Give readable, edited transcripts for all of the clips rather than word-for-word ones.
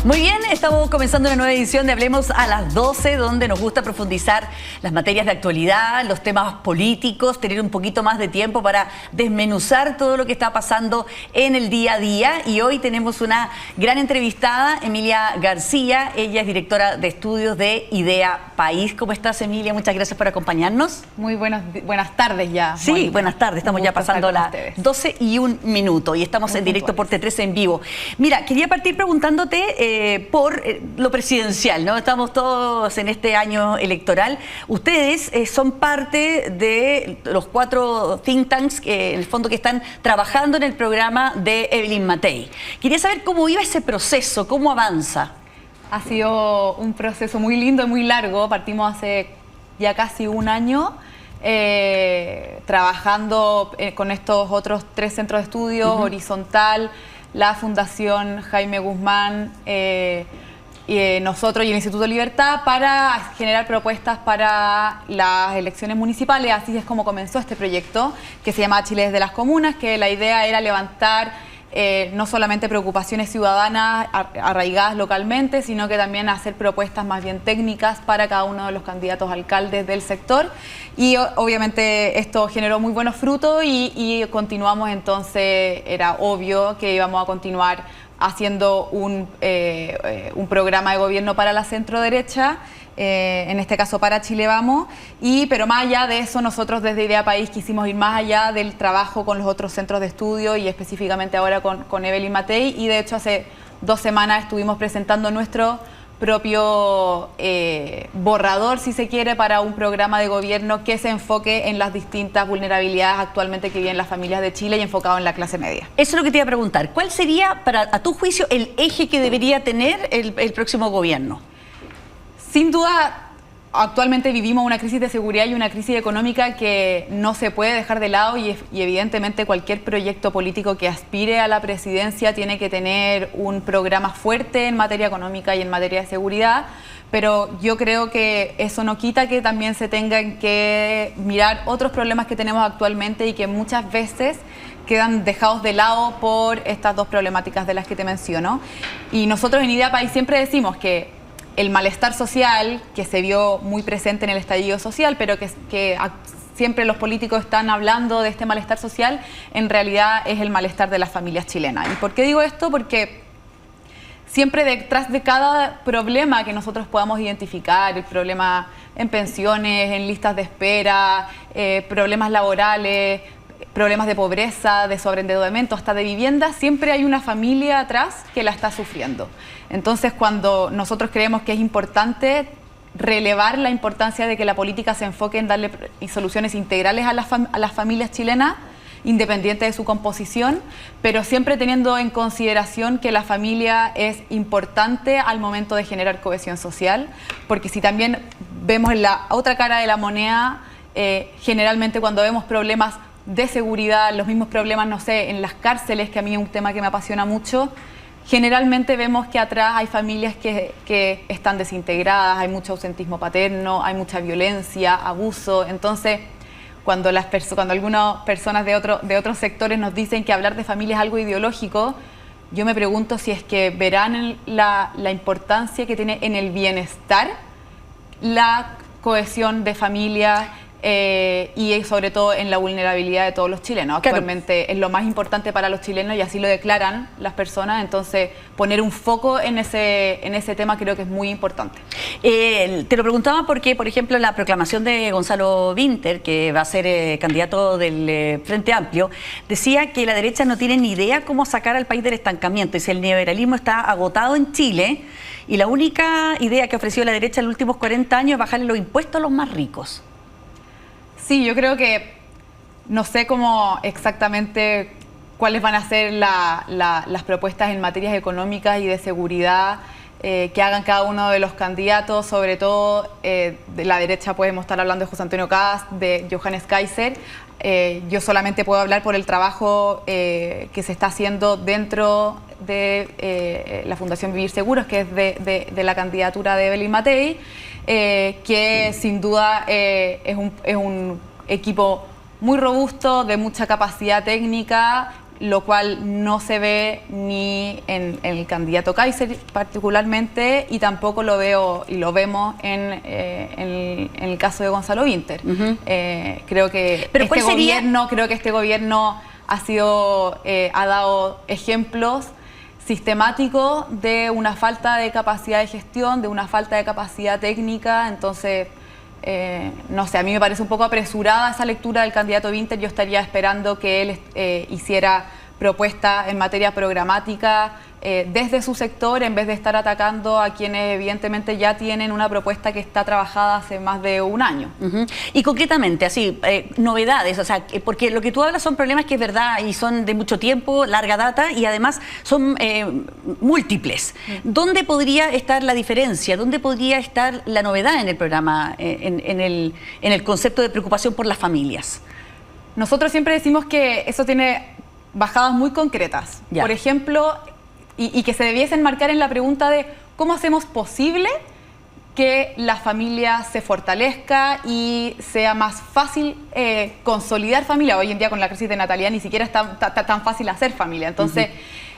Muy bien, estamos comenzando una nueva edición de Hablemos a las 12, donde nos gusta profundizar las materias de actualidad, los temas políticos, tener un poquito más de tiempo para desmenuzar todo lo que está pasando en el día a día. Y hoy tenemos una gran entrevistada, Emilia García. Ella es directora de estudios de IDEA País. ¿Cómo estás, Emilia? Muchas gracias por acompañarnos. Muy buenas tardes ya. Sí, Mónica. buenas tardes. Estamos ya pasando las 12 y un minuto y estamos en directo por T13 en vivo. Mira, quería partir preguntándote por lo presidencial, ¿no? Estamos todos en este año electoral. Ustedes son parte de los 4 think tanks que en el fondo que están trabajando en el programa de Evelyn Matei. Quería saber cómo iba ese proceso, cómo avanza. Ha sido un proceso muy lindo y muy largo. Partimos hace ya casi un año trabajando con estos otros 3 centros de estudio, Horizontal, la Fundación Jaime Guzmán, nosotros y el Instituto Libertad, para generar propuestas para las elecciones municipales. Así es como comenzó este proyecto, que se llama Chile desde las Comunas, que la idea era levantar no solamente preocupaciones ciudadanas arraigadas localmente, sino que también hacer propuestas más bien técnicas para cada uno de los candidatos a alcaldes del sector. Y obviamente esto generó muy buenos frutos y continuamos. Entonces era obvio que íbamos a continuar haciendo un programa de gobierno para la centro-derecha, en este caso para Chile Vamos, pero más allá de eso, nosotros desde IDEA País quisimos ir más allá del trabajo con los otros centros de estudio y específicamente ahora con Evelyn Matei, y de hecho hace 2 semanas estuvimos presentando nuestro propio borrador, si se quiere, para un programa de gobierno que se enfoque en las distintas vulnerabilidades actualmente que viven las familias de Chile y enfocado en la clase media. Eso es lo que te iba a preguntar. ¿Cuál sería, a tu juicio, el eje que debería tener el próximo gobierno? Sin duda, actualmente vivimos una crisis de seguridad y una crisis económica que no se puede dejar de lado y evidentemente cualquier proyecto político que aspire a la presidencia tiene que tener un programa fuerte en materia económica y en materia de seguridad, pero yo creo que eso no quita que también se tengan que mirar otros problemas que tenemos actualmente y que muchas veces quedan dejados de lado por estas 2 problemáticas de las que te menciono. Y nosotros en IDEA País siempre decimos que el malestar social, que se vio muy presente en el estallido social, pero que siempre los políticos están hablando de este malestar social, en realidad es el malestar de las familias chilenas. ¿Y por qué digo esto? Porque siempre detrás de cada problema que nosotros podamos identificar, el problema en pensiones, en listas de espera, problemas laborales, problemas de pobreza, de sobreendeudamiento, hasta de vivienda, siempre hay una familia atrás que la está sufriendo. Entonces, cuando nosotros creemos que es importante relevar la importancia de que la política se enfoque en darle soluciones integrales a las familias chilenas, independiente de su composición, pero siempre teniendo en consideración que la familia es importante al momento de generar cohesión social, porque si también vemos en la otra cara de la moneda, generalmente cuando vemos problemas de seguridad, los mismos problemas, no sé, en las cárceles, que a mí es un tema que me apasiona mucho, generalmente vemos que atrás hay familias que están desintegradas, hay mucho ausentismo paterno, hay mucha violencia, abuso. Entonces, cuando algunas personas de otros sectores nos dicen que hablar de familia es algo ideológico, yo me pregunto si es que verán la importancia que tiene en el bienestar la cohesión de familia, y sobre todo en la vulnerabilidad de todos los chilenos. Actualmente es lo más importante para los chilenos y así lo declaran las personas. Entonces, poner un foco en ese tema creo que es muy importante. Te lo preguntaba porque, por ejemplo, la proclamación de Gonzalo Vinter, que va a ser candidato del Frente Amplio, decía que la derecha no tiene ni idea cómo sacar al país del estancamiento. Dice, el neoliberalismo está agotado en Chile y la única idea que ofreció la derecha en los últimos 40 años es bajarle los impuestos a los más ricos. Sí, yo creo que no sé cómo exactamente cuáles van a ser las propuestas en materias económicas y de seguridad que hagan cada uno de los candidatos, sobre todo de la derecha podemos estar hablando de José Antonio Kast, de Johannes Kaiser. Yo solamente puedo hablar por el trabajo que se está haciendo dentro de la Fundación Vivir Seguros, que es de la candidatura de Evelyn Matei, que sin duda es un equipo muy robusto, de mucha capacidad técnica, lo cual no se ve ni en el candidato Kaiser particularmente, y tampoco lo veo y lo vemos en el caso de Gonzalo Vinter. Creo que este gobierno ha dado ejemplos sistemáticos de una falta de capacidad de gestión, de una falta de capacidad técnica. Entonces, no sé, a mí me parece un poco apresurada esa lectura del candidato Vinter. Yo estaría esperando que él hiciera propuestas en materia programática desde su sector, en vez de estar atacando a quienes evidentemente ya tienen una propuesta que está trabajada hace más de un año. Y concretamente, así, novedades, o sea, porque lo que tú hablas son problemas que es verdad y son de mucho tiempo, larga data, y además son múltiples. ¿Dónde podría estar la diferencia? ¿Dónde podría estar la novedad en el programa, en el concepto de preocupación por las familias? Nosotros siempre decimos que eso tiene bajadas muy concretas. Ya. Por ejemplo, y que se debiesen marcar en la pregunta de cómo hacemos posible que la familia se fortalezca y sea más fácil consolidar familia. Hoy en día con la crisis de natalidad ni siquiera está tan fácil hacer familia. Entonces,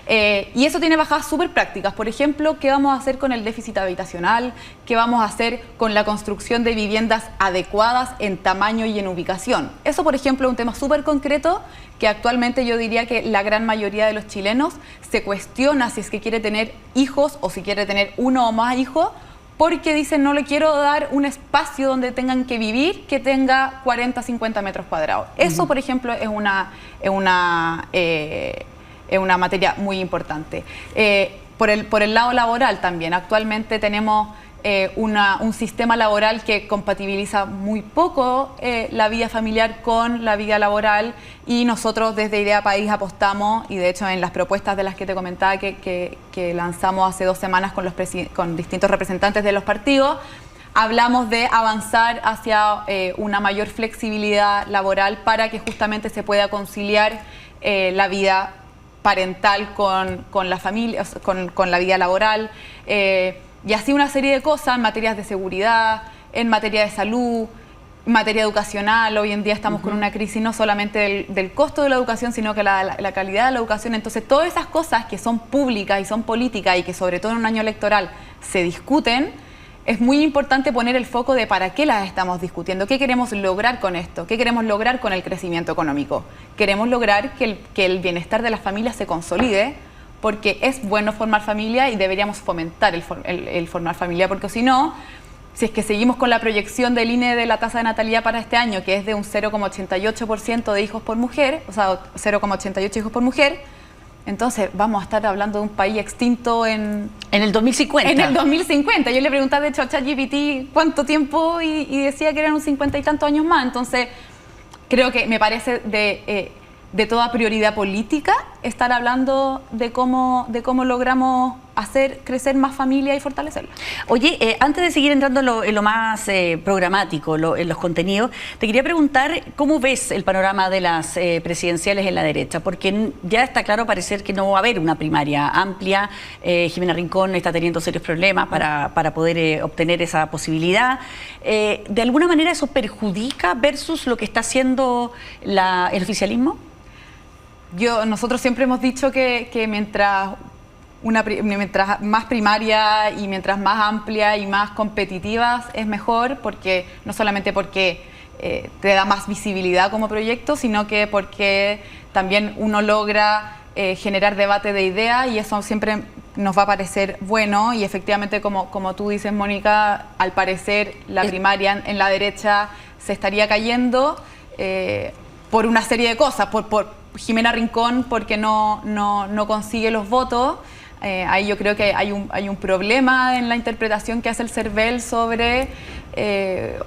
y eso tiene bajadas súper prácticas. Por ejemplo, ¿qué vamos a hacer con el déficit habitacional? ¿Qué vamos a hacer con la construcción de viviendas adecuadas en tamaño y en ubicación? Eso, por ejemplo, es un tema súper concreto que actualmente yo diría que la gran mayoría de los chilenos se cuestiona si es que quiere tener hijos o si quiere tener uno o más hijos, porque dicen no le quiero dar un espacio donde tengan que vivir que tenga 40, 50 metros cuadrados. Eso, por ejemplo, es una materia muy importante. Por el lado laboral también, actualmente tenemos un sistema laboral que compatibiliza muy poco la vida familiar con la vida laboral, y nosotros desde Idea País apostamos, y de hecho en las propuestas de las que te comentaba que lanzamos hace 2 semanas con distintos representantes de los partidos, hablamos de avanzar hacia una mayor flexibilidad laboral para que justamente se pueda conciliar la vida parental con la familia, con la vida laboral, y así una serie de cosas en materias de seguridad, en materia de salud, en materia educacional. Hoy en día estamos con una crisis no solamente del costo de la educación, sino que la calidad de la educación. Entonces, todas esas cosas que son públicas y son políticas y que sobre todo en un año electoral se discuten, es muy importante poner el foco de para qué las estamos discutiendo, qué queremos lograr con esto, qué queremos lograr con el crecimiento económico. Queremos lograr que el bienestar de las familias se consolide, porque es bueno formar familia y deberíamos fomentar el formar familia, porque si no, si es que seguimos con la proyección del INE de la tasa de natalidad para este año, que es de un 0,88% de hijos por mujer, o sea, 0,88 hijos por mujer, entonces vamos a estar hablando de un país extinto en el 2050. En el 2050. Yo le preguntaba, de hecho, a ChatGPT cuánto tiempo y decía que eran unos 50 y tantos años más. Entonces, creo que me parece de toda prioridad política estar hablando de cómo logramos hacer crecer más familia y fortalecerla. Oye, antes de seguir entrando en lo más programático, en los contenidos, te quería preguntar cómo ves el panorama de las presidenciales en la derecha, porque ya está claro parecer que no va a haber una primaria amplia. Jimena Rincón está teniendo serios problemas para poder obtener esa posibilidad. ¿De alguna manera eso perjudica versus lo que está haciendo el oficialismo? Nosotros siempre hemos dicho que mientras más primaria y mientras más amplia y más competitivas es mejor, porque no solamente porque te da más visibilidad como proyecto, sino que porque también uno logra generar debate de ideas, y eso siempre nos va a parecer bueno. Y efectivamente, como tú dices, Mónica, al parecer la primaria en la derecha se estaría cayendo por una serie de cosas, por Jimena Rincón, porque no consigue los votos. Ahí yo creo que hay un problema en la interpretación que hace el CERVEL sobre...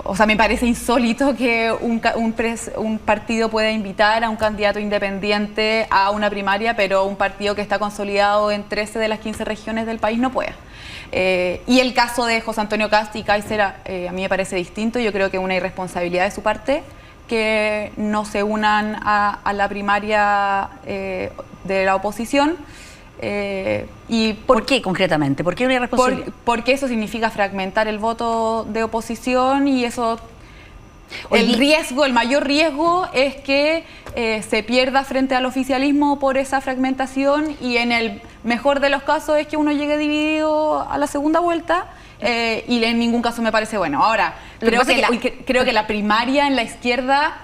o sea, me parece insólito que un partido pueda invitar a un candidato independiente a una primaria, pero un partido que está consolidado en 13 de las 15 regiones del país no pueda. Y el caso de José Antonio Kast y Kaiser a mí me parece distinto. Yo creo que es una irresponsabilidad de su parte que no se unan a la primaria de la oposición. ¿Y por qué concretamente? ¿Por qué una irresponsabilidad? Porque eso significa fragmentar el voto de oposición, y eso El mayor riesgo es que se pierda frente al oficialismo por esa fragmentación, y en el mejor de los casos es que uno llegue dividido a la segunda vuelta, y en ningún caso me parece bueno. Ahora, creo que la primaria en la izquierda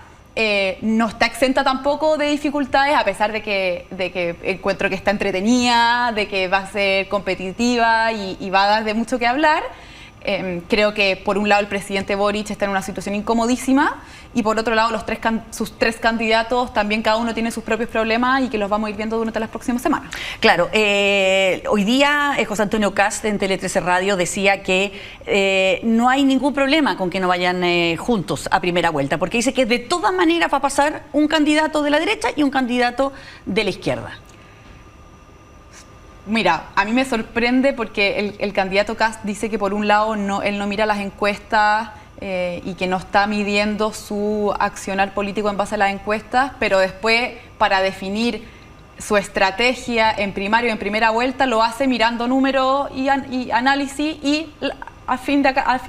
no está exenta tampoco de dificultades, a pesar de que encuentro que está entretenida, de que va a ser competitiva y va a dar de mucho que hablar. Creo que por un lado el presidente Boric está en una situación incomodísima, y por otro lado sus tres candidatos también, cada uno tiene sus propios problemas, y que los vamos a ir viendo durante las próximas semanas. Claro, hoy día José Antonio Kast en Tele 13 Radio decía que no hay ningún problema con que no vayan juntos a primera vuelta, porque dice que de todas maneras va a pasar un candidato de la derecha y un candidato de la izquierda. Mira, a mí me sorprende porque el candidato Kast dice que por un lado él no mira las encuestas y que no está midiendo su accionar político en base a las encuestas, pero después, para definir su estrategia en primario y en primera vuelta, lo hace mirando números y análisis y al fin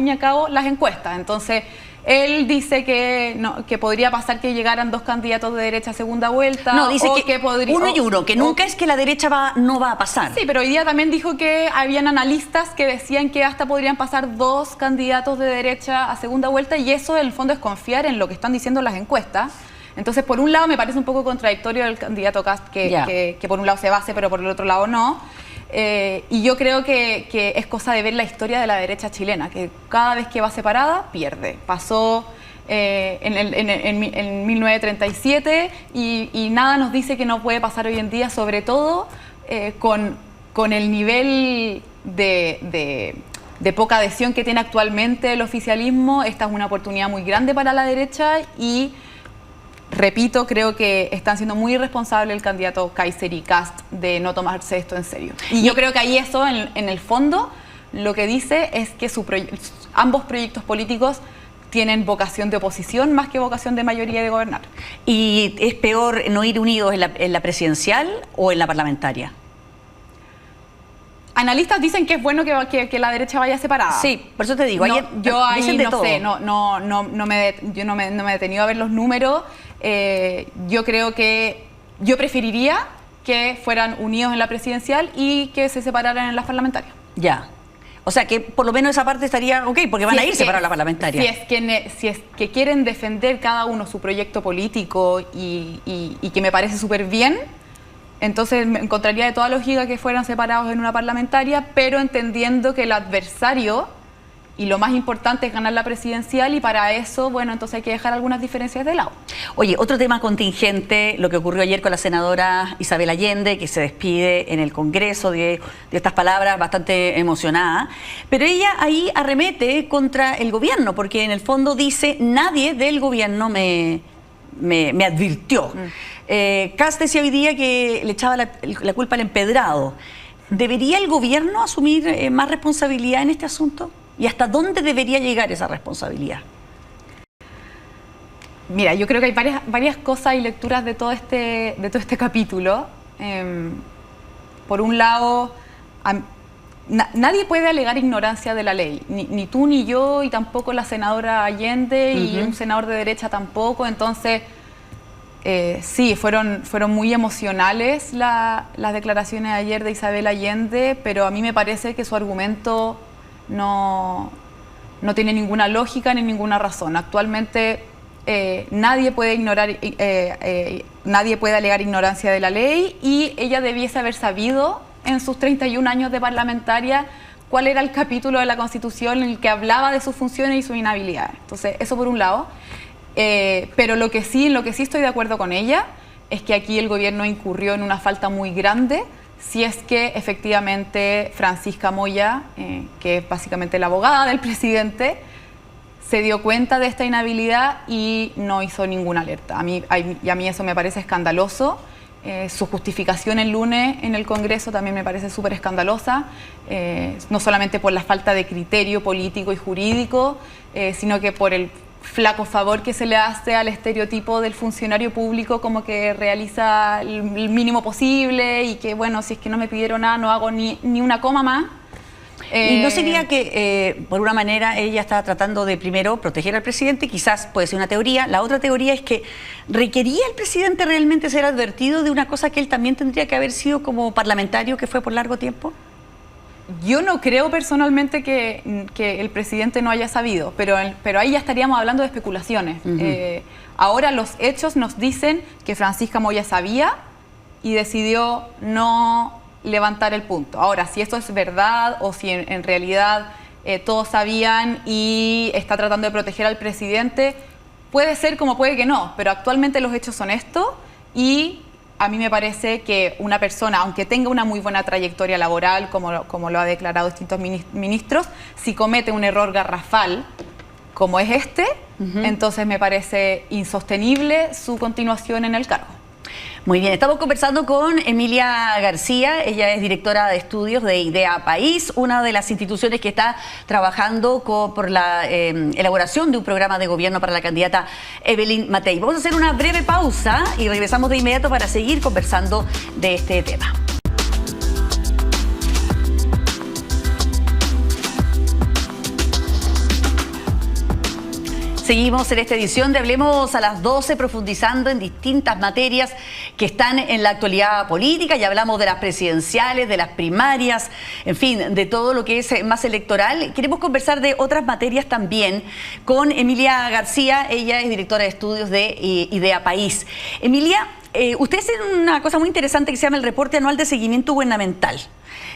y al cabo las encuestas. Entonces, él dice que podría pasar que llegaran dos candidatos de derecha a segunda vuelta. No, dice que podría, uno y uno, que nunca es que la derecha no va a pasar. Sí, pero hoy día también dijo que habían analistas que decían que hasta podrían pasar dos candidatos de derecha a segunda vuelta, y eso en el fondo es confiar en lo que están diciendo las encuestas. Entonces, por un lado me parece un poco contradictorio el candidato Kast que por un lado se base, pero por el otro lado no. Y yo creo que es cosa de ver la historia de la derecha chilena, que cada vez que va separada, pierde. Pasó en 1937 y nada nos dice que no puede pasar hoy en día, sobre todo con el nivel de poca adhesión que tiene actualmente el oficialismo. Esta es una oportunidad muy grande para la derecha y, repito, creo que están siendo muy irresponsables el candidato Kaiser y Kast de no tomarse esto en serio. Y yo creo que ahí eso, en el fondo, lo que dice es que ambos proyectos políticos tienen vocación de oposición más que vocación de mayoría y de gobernar. ¿Y es peor no ir unidos en la presidencial o en la parlamentaria? Analistas dicen que es bueno que la derecha vaya separada. Sí, por eso te digo. Yo ahí no sé, no me he detenido a ver los números. Yo creo que yo preferiría que fueran unidos en la presidencial y que se separaran en las parlamentarias. Ya. O sea, que por lo menos esa parte estaría ok, porque van a ir separados a la parlamentaria. Si es que quieren defender cada uno su proyecto político y que me parece súper bien, entonces me encontraría de toda lógica que fueran separados en una parlamentaria, pero entendiendo que el adversario y lo más importante es ganar la presidencial, y para eso, bueno, entonces hay que dejar algunas diferencias de lado. Oye, otro tema contingente, lo que ocurrió ayer con la senadora Isabel Allende, que se despide en el Congreso de estas palabras bastante emocionada, pero ella ahí arremete contra el gobierno, porque en el fondo dice, nadie del gobierno me advirtió. Kast decía hoy día que le echaba la culpa al empedrado. ¿Debería el gobierno asumir más responsabilidad en este asunto? ¿Y hasta dónde debería llegar esa responsabilidad? Mira, yo creo que hay varias cosas y lecturas de todo este capítulo. Por un lado, nadie puede alegar ignorancia de la ley, ni tú ni yo, y tampoco la senadora Allende, y un senador de derecha tampoco. Entonces, sí, fueron muy emocionales las declaraciones de ayer de Isabel Allende, pero a mí me parece que su argumento no tiene ninguna lógica ni ninguna razón. Actualmente nadie puede alegar ignorancia de la ley, y ella debiese haber sabido en sus 31 años de parlamentaria cuál era el capítulo de la Constitución en el que hablaba de sus funciones y sus inhabilidades. Entonces, eso por un lado. Pero en lo que sí estoy de acuerdo con ella es que aquí el gobierno incurrió en una falta muy grande, si es que efectivamente Francisca Moya, que es básicamente la abogada del presidente, se dio cuenta de esta inhabilidad y no hizo ninguna alerta. A mí eso me parece escandaloso. Su justificación el lunes en el Congreso también me parece súper escandalosa, no solamente por la falta de criterio político y jurídico, sino que por el flaco favor que se le hace al estereotipo del funcionario público, como que realiza el mínimo posible y que, bueno, si es que no me pidieron nada, no hago ni una coma más. ¿Y no sería que, por una manera, ella está tratando de primero proteger al presidente? Quizás puede ser una teoría. La otra teoría es que ¿requería el presidente realmente ser advertido de una cosa que él también tendría que haber sido como parlamentario, que fue por largo tiempo? Yo no creo personalmente que el presidente no haya sabido, pero ahí ya estaríamos hablando de especulaciones. Ahora los hechos nos dicen que Francisca Moya sabía y decidió no levantar el punto. Ahora, si esto es verdad o si en realidad todos sabían y está tratando de proteger al presidente, puede ser como puede que no, pero actualmente los hechos son estos y a mí me parece que una persona, aunque tenga una muy buena trayectoria laboral, como lo ha declarado distintos ministros, si comete un error garrafal como es este, entonces me parece insostenible su continuación en el cargo. Muy bien, estamos conversando con Emilia García, ella es directora de estudios de IDEA País, una de las instituciones que está trabajando por la elaboración de un programa de gobierno para la candidata Evelyn Matei. Vamos a hacer una breve pausa y regresamos de inmediato para seguir conversando de este tema. Seguimos en esta edición de Hablemos a las 12, profundizando en distintas materias que están en la actualidad política. Ya hablamos de las presidenciales, de las primarias, en fin, de todo lo que es más electoral. Queremos conversar de otras materias también con Emilia García. Ella es directora de estudios de IDEA País. Emilia, ustedes tienen una cosa muy interesante que se llama el Reporte Anual de Seguimiento Gubernamental.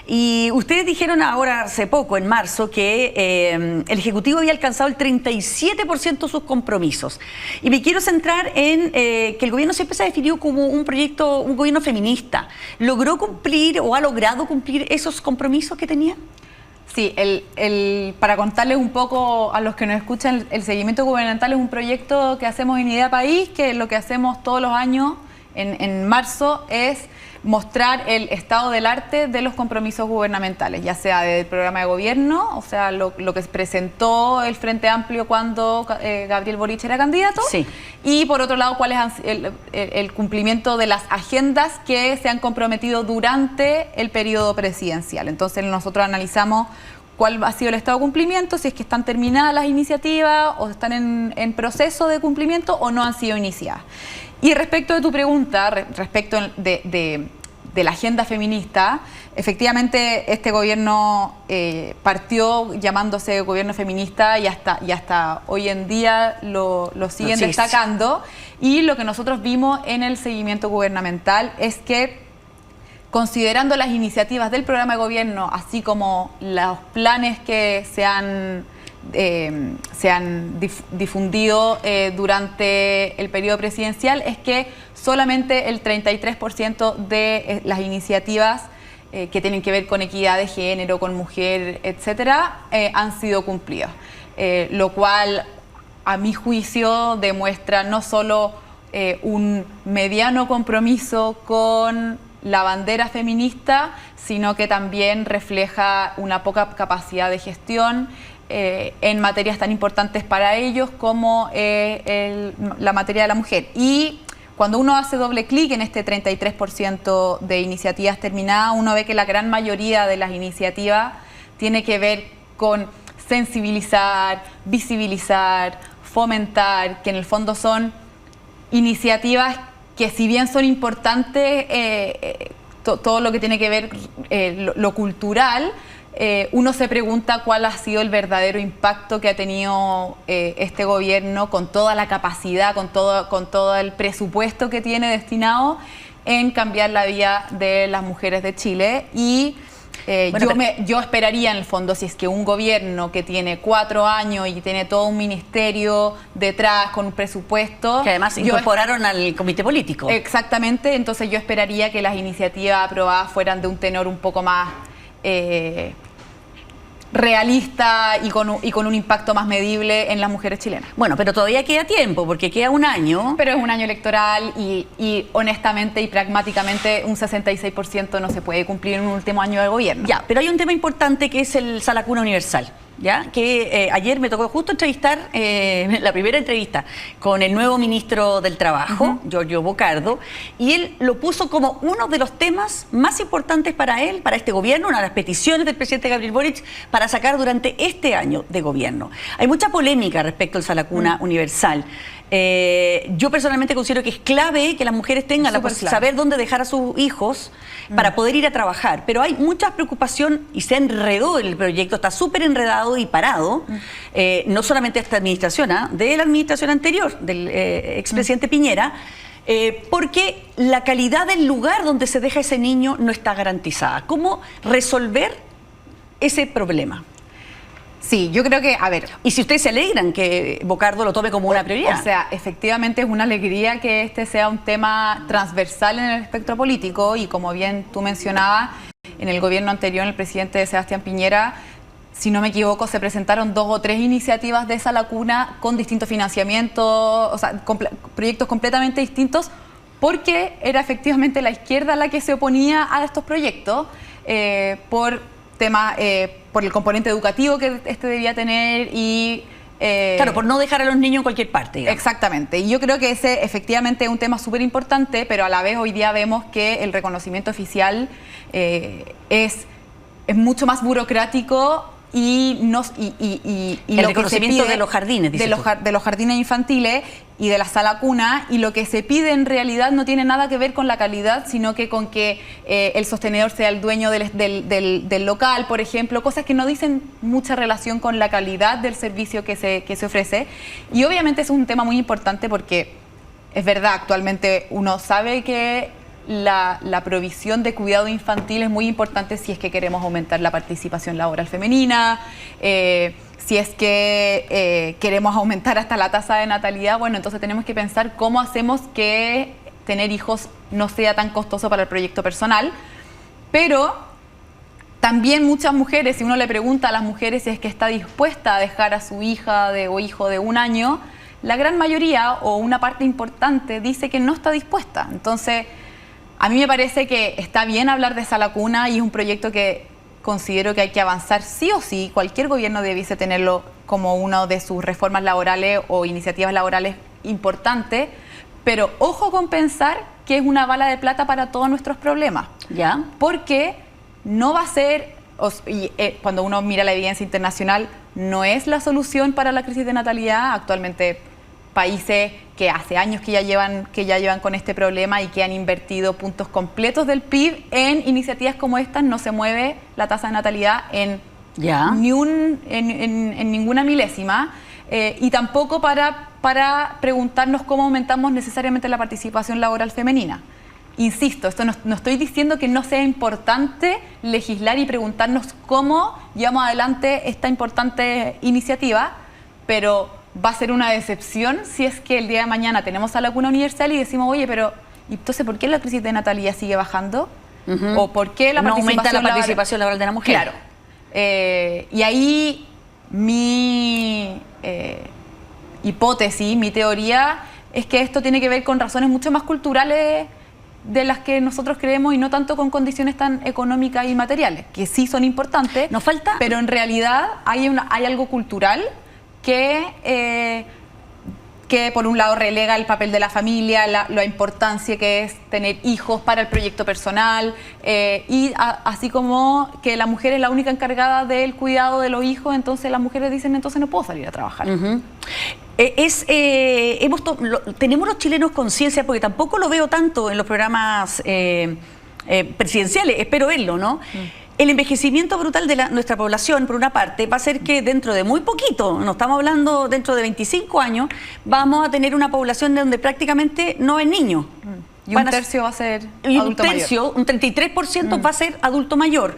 Y ustedes dijeron ahora, hace poco, en marzo, que el Ejecutivo había alcanzado el 37% de sus compromisos. Y me quiero centrar en que el gobierno siempre se definió como un proyecto, un gobierno feminista. ¿Logró cumplir o ha logrado cumplir esos compromisos que tenía? Sí, para contarles un poco a los que nos escuchan, el seguimiento gubernamental es un proyecto que hacemos en IDEA País, que lo que hacemos todos los años en marzo es mostrar el estado del arte de los compromisos gubernamentales, ya sea del programa de gobierno, o sea, lo que presentó el Frente Amplio cuando Gabriel Boric era candidato, sí. Y por otro lado, cuál es el cumplimiento de las agendas que se han comprometido durante el periodo presidencial. Entonces nosotros analizamos cuál ha sido el estado de cumplimiento, si es que están terminadas las iniciativas o están en proceso de cumplimiento o no han sido iniciadas. Y respecto de tu pregunta, respecto de la agenda feminista, efectivamente este gobierno partió llamándose gobierno feminista y hasta hoy en día lo siguen destacando. Y lo que nosotros vimos en el seguimiento gubernamental es que, considerando las iniciativas del programa de gobierno, así como los planes que se han difundido durante el periodo presidencial, es que solamente el 33% de las iniciativas que tienen que ver con equidad de género, con mujer, etcétera, han sido cumplidas. Lo cual, a mi juicio, demuestra no solo un mediano compromiso con la bandera feminista, sino que también refleja una poca capacidad de gestión en materias tan importantes para ellos como la materia de la mujer. Y cuando uno hace doble clic en este 33% de iniciativas terminadas, uno ve que la gran mayoría de las iniciativas tiene que ver con sensibilizar, visibilizar, fomentar, que en el fondo son iniciativas que, si bien son importantes, todo lo que tiene que ver lo cultural, uno se pregunta cuál ha sido el verdadero impacto que ha tenido este gobierno, con toda la capacidad, con todo el presupuesto que tiene destinado en cambiar la vida de las mujeres de Chile. Y yo esperaría, en el fondo, si es que un gobierno que tiene 4 años y tiene todo un ministerio detrás con un presupuesto, que además incorporaron al comité político. Exactamente, entonces yo esperaría que las iniciativas aprobadas fueran de un tenor un poco más realista y con un impacto más medible en las mujeres chilenas. Bueno, pero todavía queda tiempo, porque queda un año. Pero es un año electoral y honestamente y pragmáticamente un 66% no se puede cumplir en un último año de gobierno. Ya, pero hay un tema importante que es el Sala Cuna Universal. ¿ya? Que ayer me tocó justo entrevistar, la primera entrevista con el nuevo ministro del Trabajo, Giorgio Bocardo, y él lo puso como uno de los temas más importantes para él, para este gobierno, una de las peticiones del presidente Gabriel Boric para sacar durante este año de gobierno. Hay mucha polémica respecto al Sala Cuna Universal. Yo personalmente considero que es clave que las mujeres tengan saber dónde dejar a sus hijos para poder ir a trabajar, pero hay mucha preocupación y se enredó el proyecto, está súper enredado y parado, no solamente esta administración, de la administración anterior, del expresidente Piñera, porque la calidad del lugar donde se deja ese niño no está garantizada. ¿Cómo resolver ese problema? Sí, yo creo que, a ver... Y si ustedes se alegran que Bocardo lo tome como una prioridad. O sea, efectivamente es una alegría que este sea un tema transversal en el espectro político y como bien tú mencionabas, en el gobierno anterior, el presidente Sebastián Piñera, si no me equivoco, se presentaron 2 o 3 iniciativas de Sala Cuna con distintos financiamientos, o sea, proyectos completamente distintos, porque era efectivamente la izquierda la que se oponía a estos proyectos por el componente educativo que este debía tener y... claro, por no dejar a los niños en cualquier parte, digamos. Exactamente, y yo creo que ese efectivamente es un tema súper importante, pero a la vez hoy día vemos que el reconocimiento oficial es mucho más burocrático y el lo reconocimiento de los jardines, de los jardines infantiles y de la sala cuna, y lo que se pide en realidad no tiene nada que ver con la calidad, sino que con que el sostenedor sea el dueño del local, por ejemplo, cosas que no dicen mucha relación con la calidad del servicio que se ofrece. Y obviamente es un tema muy importante porque es verdad, actualmente uno sabe que la provisión de cuidado infantil es muy importante si es que queremos aumentar la participación laboral femenina, si es que queremos aumentar hasta la tasa de natalidad. Bueno, entonces tenemos que pensar cómo hacemos que tener hijos no sea tan costoso para el proyecto personal, pero también muchas mujeres, si uno le pregunta a las mujeres si es que está dispuesta a dejar a su hija o hijo de 1 año, la gran mayoría o una parte importante dice que no está dispuesta. Entonces, a mí me parece que está bien hablar de Sala Cuna y es un proyecto que considero que hay que avanzar sí o sí. Cualquier gobierno debiese tenerlo como una de sus reformas laborales o iniciativas laborales importantes, pero ojo con pensar que es una bala de plata para todos nuestros problemas. ¿Ya? Porque no va a ser, cuando uno mira la evidencia internacional, no es la solución para la crisis de natalidad. Actualmente países que hace años que ya llevan con este problema y que han invertido puntos completos del PIB en iniciativas como estas, no se mueve la tasa de natalidad en ninguna milésima, y tampoco para preguntarnos cómo aumentamos necesariamente la participación laboral femenina. Insisto, esto no estoy diciendo que no sea importante legislar y preguntarnos cómo llevamos adelante esta importante iniciativa, pero va a ser una decepción si es que el día de mañana tenemos Sala Cuna Universal y decimos, oye, pero entonces, ¿por qué la crisis de natalidad sigue bajando? ¿O por qué no aumenta la participación laboral de la mujer? Claro. Y ahí mi hipótesis, mi teoría, es que esto tiene que ver con razones mucho más culturales de las que nosotros creemos y no tanto con condiciones tan económicas y materiales, que sí son importantes. Nos falta... Pero en realidad hay algo cultural que por un lado relega el papel de la familia, la importancia que es tener hijos para el proyecto personal, así como que la mujer es la única encargada del cuidado de los hijos, entonces las mujeres dicen, entonces no puedo salir a trabajar. Tenemos los chilenos conciencia, porque tampoco lo veo tanto en los programas presidenciales, espero verlo, ¿no? El envejecimiento brutal de nuestra población, por una parte, va a ser que dentro de muy poquito, no estamos hablando dentro de 25 años, vamos a tener una población donde prácticamente no hay niños. Y un tercio va a ser adulto mayor. Un 33% va a ser adulto mayor.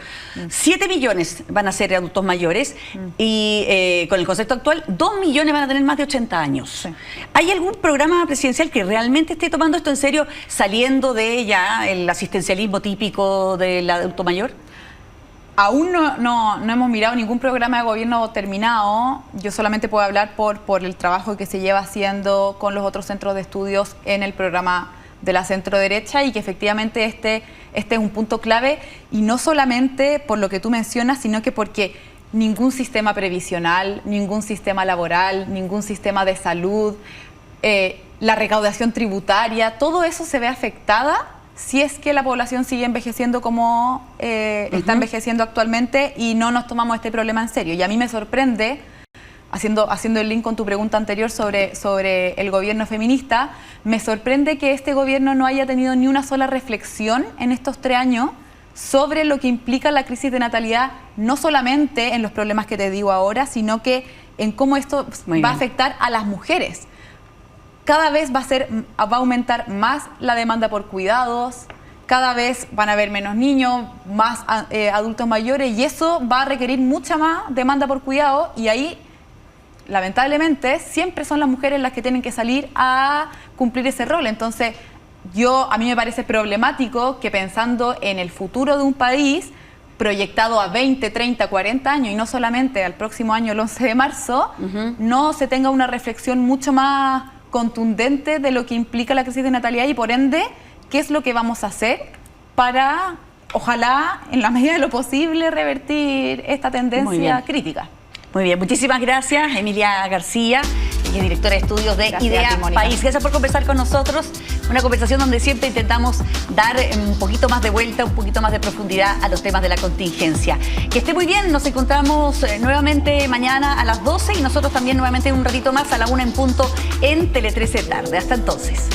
7 millones van a ser adultos mayores y con el concepto actual, 2 millones van a tener más de 80 años. Sí. ¿Hay algún programa presidencial que realmente esté tomando esto en serio, saliendo de ya el asistencialismo típico del adulto mayor? Aún no hemos mirado ningún programa de gobierno terminado. Yo solamente puedo hablar por el trabajo que se lleva haciendo con los otros centros de estudios en el programa de la centro derecha, y que efectivamente este es un punto clave, y no solamente por lo que tú mencionas, sino que porque ningún sistema previsional, ningún sistema laboral, ningún sistema de salud, la recaudación tributaria, todo eso se ve afectada si es que la población sigue envejeciendo como está envejeciendo actualmente y no nos tomamos este problema en serio. Y a mí me sorprende, haciendo el link con tu pregunta anterior sobre el gobierno feminista, me sorprende que este gobierno no haya tenido ni una sola reflexión en estos 3 años sobre lo que implica la crisis de natalidad, no solamente en los problemas que te digo ahora, sino que en cómo esto va a afectar a las mujeres. Cada vez va a aumentar más la demanda por cuidados, cada vez van a haber menos niños, más adultos mayores, y eso va a requerir mucha más demanda por cuidado, y ahí, lamentablemente, siempre son las mujeres las que tienen que salir a cumplir ese rol. Entonces, a mí me parece problemático que, pensando en el futuro de un país proyectado a 20, 30, 40 años, y no solamente al próximo año, el 11 de marzo, no se tenga una reflexión mucho más contundente de lo que implica la crisis de natalidad y, por ende, qué es lo que vamos a hacer para, ojalá, en la medida de lo posible, revertir esta tendencia crítica. Muy bien, muchísimas gracias, Emilia García, directora de estudios de IDEA País. Gracias por conversar con nosotros, una conversación donde siempre intentamos dar un poquito más de vuelta, un poquito más de profundidad a los temas de la contingencia. Que esté muy bien, nos encontramos nuevamente mañana a las 12 y nosotros también nuevamente un ratito más a la 1 en punto en Tele 13 tarde. Hasta entonces.